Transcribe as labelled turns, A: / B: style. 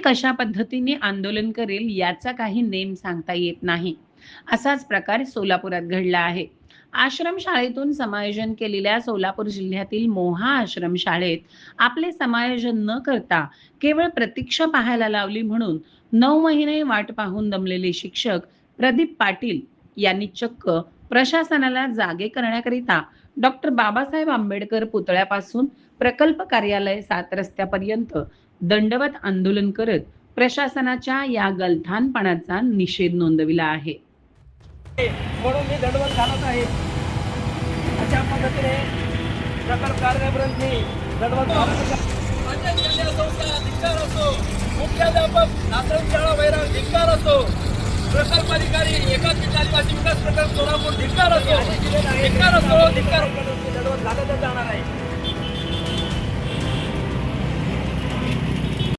A: कशा पद्धतीने आंदोलन करेल याचा काही नेम सांगता येत नाही. असाच प्रकार सोलापुरात घडला आहे. आश्रमशाळेतून समायोजन केलेल्या सोलापूर जिल्ह्यातील मोहा आश्रमशाळेत आपले समायोजन न करता केवळ प्रतीक्षा पाहायला लावली म्हणून 9 महिने वाट पाहून दमलेले शिक्षक प्रदीप पाटील यांनी चक्क प्रशासनाला जागे करण्याकरिता डॉक्टर बाबासाहेब आंबेडकर पुतळ्यापासून प्रकल्प कार्यालय 7 रस्त्यापर्यंत दंडवत आंदोलन करत प्रशासनाच्या या गलथानपणाचा निषेध नोंदविला आहे.
B: म्हणून मी दंडवत घालत आहे. अशा पद्धतीने प्रकल्प कार्यालयापर्यंत मी दंडवत घालत आहे. संस्था धिक्कार असो, मुख्याध्यापक आश्रमशाळा वैराग धिक्कार असो, प्रकल्प अधिकारी एकात्मिक आदिवासी विकास प्रकल्प सोलापूर धिक्कार असो, धिक्कार असो, धिक्कार. दंडवत घालत